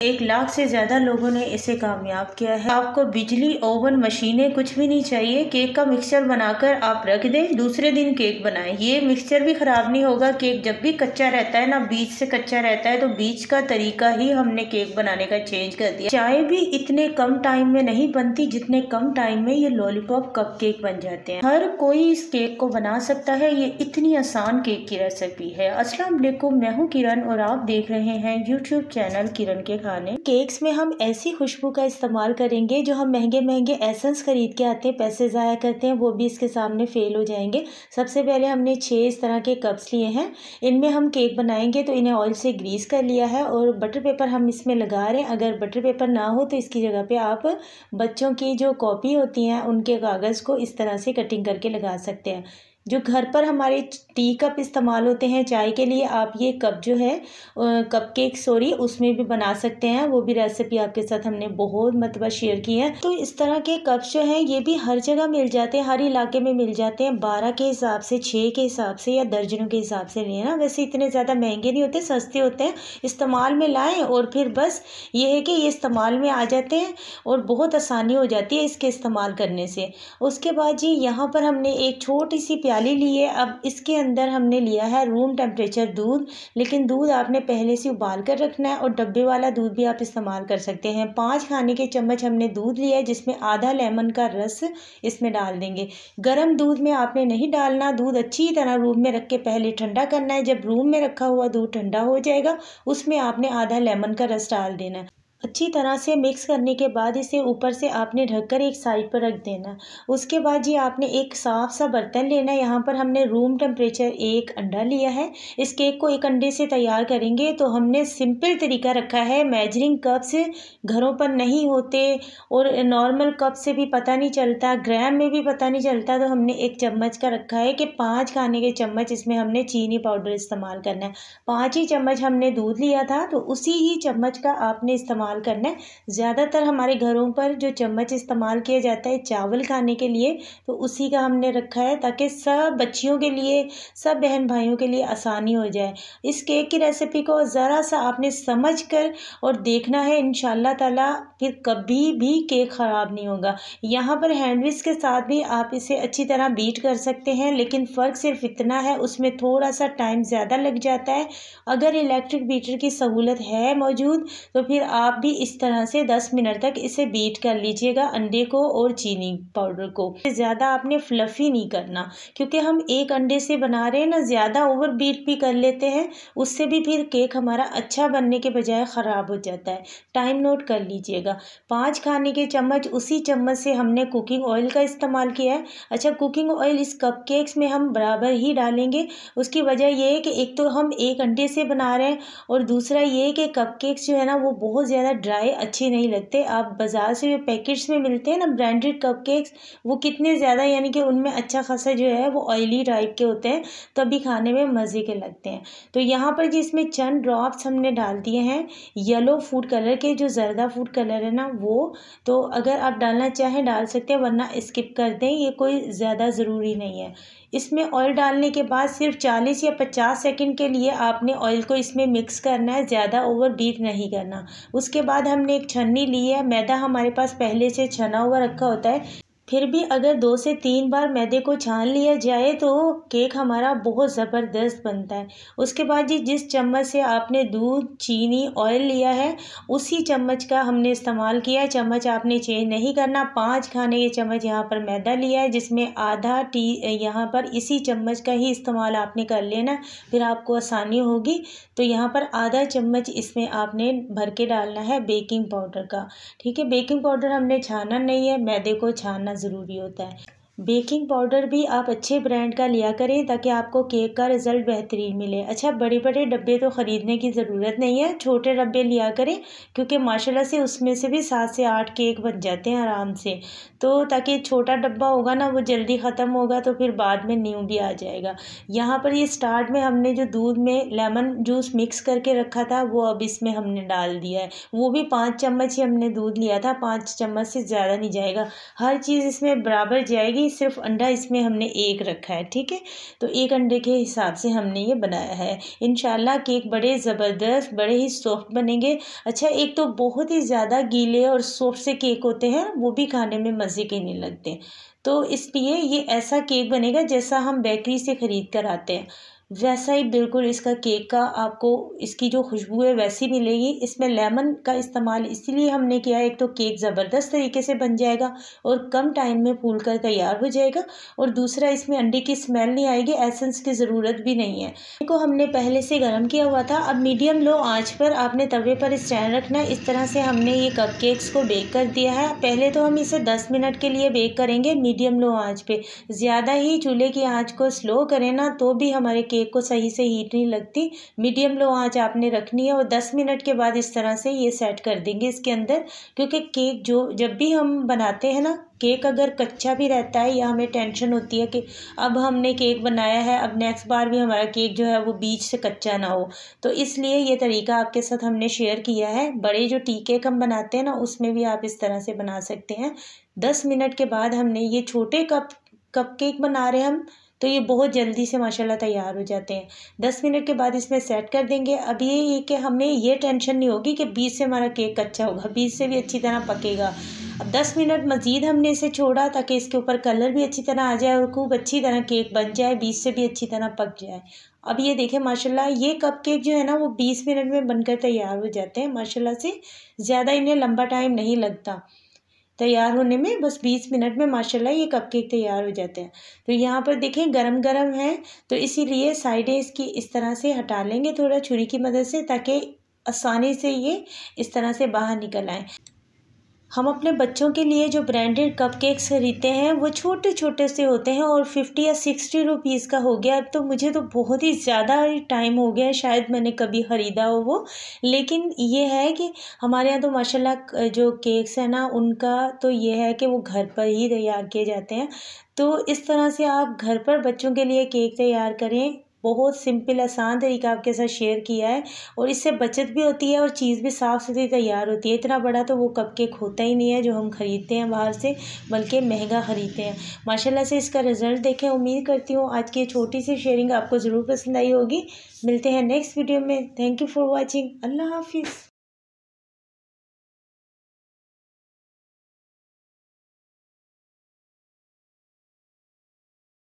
1 लाख से ज़्यादा लोगों ने इसे कामयाब किया है। आपको बिजली, ओवन, मशीनें कुछ भी नहीं चाहिए। केक का मिक्सचर बनाकर आप रख दें, दूसरे दिन केक बनाएं। ये मिक्सचर भी ख़राब नहीं होगा। केक जब भी कच्चा रहता है ना, बीज से कच्चा रहता है, तो बीज का तरीका ही हमने केक बनाने का चेंज कर दिया। चाय भी इतने कम टाइम में नहीं बनती जितने कम टाइम में ये लॉलीपॉप कप केक बन जाते हैं। हर कोई इस केक को बना सकता है। ये इतनी आसान केक की रेसिपी है। अस्सलाम वालेकुम, मैं हूँ किरण और आप देख रहे हैं यूट्यूब चैनल किरण के खाने। केक्स में हम ऐसी खुशबू का इस्तेमाल करेंगे जो हम महंगे महंगे एसेंस खरीद के आते हैं, पैसे ज़ाया करते हैं, वो भी इसके सामने फेल हो जाएंगे। सबसे पहले हमने 6 इस तरह के कप्स लिए हैं। इनमें हम केक बनाएंगे तो इन्हें ऑयल से ग्रीस कर लिया है और बटर पेपर हम इसमें लगा रहे हैं। अगर बटर पेपर ना हो तो इसकी जगह पे आप बच्चों की जो कॉपी होती हैं उनके कागज़ को इस तरह से कटिंग करके लगा सकते हैं। जो घर पर हमारे टी कप इस्तेमाल होते हैं चाय के लिए, आप ये कप जो है कप केक उसमें भी बना सकते हैं। वो भी रेसिपी आपके साथ हमने बहुत मरतबा शेयर की है। तो इस तरह के कप्स जो हैं ये भी हर जगह मिल जाते हैं, हर इलाके में मिल जाते हैं। 12 के हिसाब से, 6 के हिसाब से या दर्जनों के हिसाब से लेना। वैसे इतने ज़्यादा महंगे नहीं होते, सस्ते होते हैं। इस्तेमाल में लाएँ और फिर बस ये है कि ये इस्तेमाल में आ जाते हैं और बहुत आसानी हो जाती है इसके इस्तेमाल करने से। उसके बाद जी यहाँ पर हमने एक छोटी सी प्याली ली है। अब इसके अंदर हमने लिया है रूम टेम्परेचर दूध, लेकिन दूध आपने पहले से उबाल कर रखना है और डब्बे वाला दूध भी आप इस्तेमाल कर सकते हैं। 5 खाने के चम्मच हमने दूध लिया है जिसमें आधा लेमन का रस इसमें डाल देंगे। गर्म दूध में आपने नहीं डालना, दूध अच्छी तरह रूम में रख के पहले ठंडा करना है। जब रूम में रखा हुआ दूध ठंडा हो जाएगा उसमें आपने आधा लेमन का रस डाल देना है। अच्छी तरह से मिक्स करने के बाद इसे ऊपर से आपने ढककर एक साइड पर रख देना। उसके बाद जी आपने एक साफ़ सा बर्तन लेना है। यहाँ पर हमने रूम टेम्परेचर 1 अंडा लिया है। इस केक को 1 अंडे से तैयार करेंगे तो हमने सिंपल तरीका रखा है। मेजरिंग कप से घरों पर नहीं होते और नॉर्मल कप से भी पता नहीं चलता, ग्राम में भी पता नहीं चलता, तो हमने 1 चम्मच का रखा है कि 5 खाने के चम्मच इसमें हमने चीनी पाउडर इस्तेमाल करना है। 5 ही चम्मच हमने दूध लिया था तो उसी ही चम्मच का आपने इस्तेमाल करना है। ज़्यादातर हमारे घरों पर जो चम्मच इस्तेमाल किया जाता है चावल खाने के लिए, तो उसी का हमने रखा है ताकि सब बच्चियों के लिए, सब बहन भाइयों के लिए आसानी हो जाए। इस केक की रेसिपी को ज़रा सा आपने समझ कर और देखना है, इंशाल्लाह ताला फिर कभी भी केक ख़राब नहीं होगा। यहाँ पर हैंड विस्क के साथ भी आप इसे अच्छी तरह बीट कर सकते हैं, लेकिन फ़र्क सिर्फ इतना है उसमें थोड़ा सा टाइम ज़्यादा लग जाता है। अगर इलेक्ट्रिक बीटर की सहूलत है मौजूद तो फिर आप भी इस तरह से 10 मिनट तक इसे बीट कर लीजिएगा, अंडे को और चीनी पाउडर को। ज़्यादा आपने फ्लफ़ी नहीं करना क्योंकि हम 1 अंडे से बना रहे हैं ना, ज़्यादा ओवर बीट भी कर लेते हैं, उससे भी फिर केक हमारा अच्छा बनने के बजाय ख़राब हो जाता है। टाइम नोट कर लीजिएगा। 5 खाने के चम्मच उसी चम्मच से हमने कुकिंग ऑयल का इस्तेमाल किया है। अच्छा, कुकिंग ऑयल इस कप केक्स में हम बराबर ही डालेंगे। उसकी वजह यह है कि एक तो हम 1 अंडे से बना रहे हैं और दूसरा ये है कि कप केक्स जो है ना वो बहुत ज़्यादा ड्राई अच्छे नहीं लगते। आप बाज़ार से जो पैकेट्स में मिलते हैं ना ब्रांडेड कप केक्स, वो कितने ज़्यादा यानी कि उनमें अच्छा खासा जो है वो ऑयली टाइप के होते हैं, तभी खाने में मज़े के लगते हैं। तो यहाँ पर जिसमें चंद ड्रॉप्स हमने डाल दिए हैं येलो फूड कलर के, जो ज़र्दा फूड कलर है ना वो, तो अगर आप डालना चाहें डाल सकते हैं वरना स्किप कर दें, ये कोई ज़्यादा ज़रूरी नहीं है। इसमें ऑयल डालने के बाद सिर्फ 40 या 50 सेकंड के लिए आपने ऑयल को इसमें मिक्स करना है, ज़्यादा ओवर बीट नहीं करना। उसके बाद हमने एक छन्नी ली है। मैदा हमारे पास पहले से छना हुआ रखा होता है, फिर भी अगर 2 से 3 बार मैदे को छान लिया जाए तो केक हमारा बहुत ज़बरदस्त बनता है। उसके बाद जी जिस चम्मच से आपने दूध, चीनी, ऑयल लिया है उसी चम्मच का हमने इस्तेमाल किया है। चम्मच आपने चेंज नहीं करना। 5 खाने के चम्मच यहाँ पर मैदा लिया है जिसमें आधा टी यहाँ पर इसी चम्मच का ही इस्तेमाल आपने कर लेना, फिर आपको आसानी होगी। तो यहाँ पर आधा चम्मच इसमें आपने भर के डालना है बेकिंग पाउडर का। ठीक है, बेकिंग पाउडर हमने छाना नहीं है, मैदे को छानना ज़रूरी होता है। बेकिंग पाउडर भी आप अच्छे ब्रांड का लिया करें ताकि आपको केक का रिज़ल्ट बेहतरीन मिले। अच्छा, बड़े बड़े डब्बे तो ख़रीदने की ज़रूरत नहीं है, छोटे डब्बे लिया करें क्योंकि माशाल्लाह से उसमें से भी 7 से 8 केक बन जाते हैं आराम से। तो ताकि छोटा डब्बा होगा ना वो जल्दी ख़त्म होगा तो फिर बाद में न्यू भी आ जाएगा। यहाँ पर ये स्टार्ट में हमने जो दूध में लेमन जूस मिक्स करके रखा था वो अब इसमें हमने डाल दिया है। वो भी 5 चम्मच ही हमने दूध लिया था, 5 चम्मच से ज़्यादा नहीं जाएगा। हर चीज़ इसमें बराबर जाएगी ही सिर्फ अंडा इसमें हमने एक रखा है, ठीक है। तो एक अंडे के हिसाब से हमने ये बनाया है। इंशाल्लाह केक बड़े ज़बरदस्त, बड़े ही सॉफ्ट बनेंगे। अच्छा, एक तो बहुत ही ज़्यादा गीले और सॉफ्ट से केक होते हैं, वो भी खाने में मज़े के नहीं लगते। तो इसलिए ये ऐसा केक बनेगा जैसा हम बेकरी से ख़रीद कर आते हैं, वैसा ही बिल्कुल इसका केक का आपको इसकी जो खुशबू है वैसी मिलेगी। इसमें लेमन का इस्तेमाल इसीलिए हमने किया है, एक तो केक ज़बरदस्त तरीके से बन जाएगा और कम टाइम में फूल कर तैयार हो जाएगा, और दूसरा इसमें अंडे की स्मेल नहीं आएगी, एसेंस की ज़रूरत भी नहीं है। को हमने पहले से गर्म किया हुआ था। अब मीडियम लो आँच पर आपने तवे पर स्टैंड रखना है। इस तरह से हमने ये कपकेक्स को बेक कर दिया है। पहले तो हम इसे 10 मिनट के लिए बेक करेंगे मीडियम लो आँच पे। ज़्यादा ही चूल्हे की आँच को स्लो करें ना तो भी हमारे केक को सही से हीट नहीं लगती। मीडियम लो आंच आपने रखनी है और 10 मिनट के बाद इस तरह से ये सेट कर देंगे इसके अंदर। क्योंकि केक जब भी हम बनाते हैं ना, केक अगर कच्चा भी रहता है या हमें टेंशन होती है कि अब हमने केक बनाया है, अब नेक्स्ट बार भी हमारा केक जो है वो बीच से कच्चा ना हो, तो इसलिए ये तरीका आपके साथ हमने शेयर किया है। बड़े जो टी केक हम बनाते हैं ना, उसमें भी आप इस तरह से बना सकते हैं। 10 मिनट के बाद हमने ये छोटे कप केक बना रहे हैं हम, तो ये बहुत जल्दी से माशाल्लाह तैयार हो जाते हैं। 10 मिनट के बाद इसमें सेट कर देंगे। अब ये कि हमें ये टेंशन नहीं होगी कि बीच से हमारा केक कच्चा होगा, बीच से भी अच्छी तरह पकेगा। अब 10 मिनट मज़ीद हमने इसे छोड़ा ताकि इसके ऊपर कलर भी अच्छी तरह आ जाए और खूब अच्छी तरह केक बन जाए, बीच से भी अच्छी तरह पक जाए। अब ये देखें माशाल्लाह ये कपकेक जो है ना वो 20 मिनट में बनकर तैयार हो जाते हैं माशाल्लाह से। ज़्यादा इन्हें लंबा टाइम नहीं लगता तैयार होने में, बस 20 मिनट में माशाल्लाह ये कपकेक तैयार हो जाते हैं। तो यहाँ पर देखें गरम गरम है, तो इसीलिए साइडें इसकी इस तरह से हटा लेंगे थोड़ा छुरी की मदद से, ताकि आसानी से ये इस तरह से बाहर निकल आए। हम अपने बच्चों के लिए जो ब्रांडेड कपकेक्स खरीदते हैं वो छोटे छोटे से होते हैं और 50 या 60 रुपीज़ का हो गया। अब तो मुझे तो बहुत ही ज़्यादा टाइम हो गया है, शायद मैंने कभी ख़रीदा हो वो। लेकिन ये है कि हमारे यहाँ तो माशाल्लाह जो केक्स है ना उनका तो ये है कि वो घर पर ही तैयार किए जाते हैं। तो इस तरह से आप घर पर बच्चों के लिए केक तैयार करें। बहुत सिंपल आसान तरीका आपके साथ शेयर किया है और इससे बचत भी होती है और चीज़ भी साफ़ सुथरी तैयार होती है। इतना बड़ा तो वो कपकेक होता ही नहीं है जो हम ख़रीदते हैं बाहर से, बल्कि महंगा ख़रीदते हैं। माशाल्लाह से इसका रिज़ल्ट देखें। उम्मीद करती हूँ आज की छोटी सी शेयरिंग आपको ज़रूर पसंद आई होगी। मिलते हैं नेक्स्ट वीडियो में। Thank you for watching. अल्लाह हाफिज़।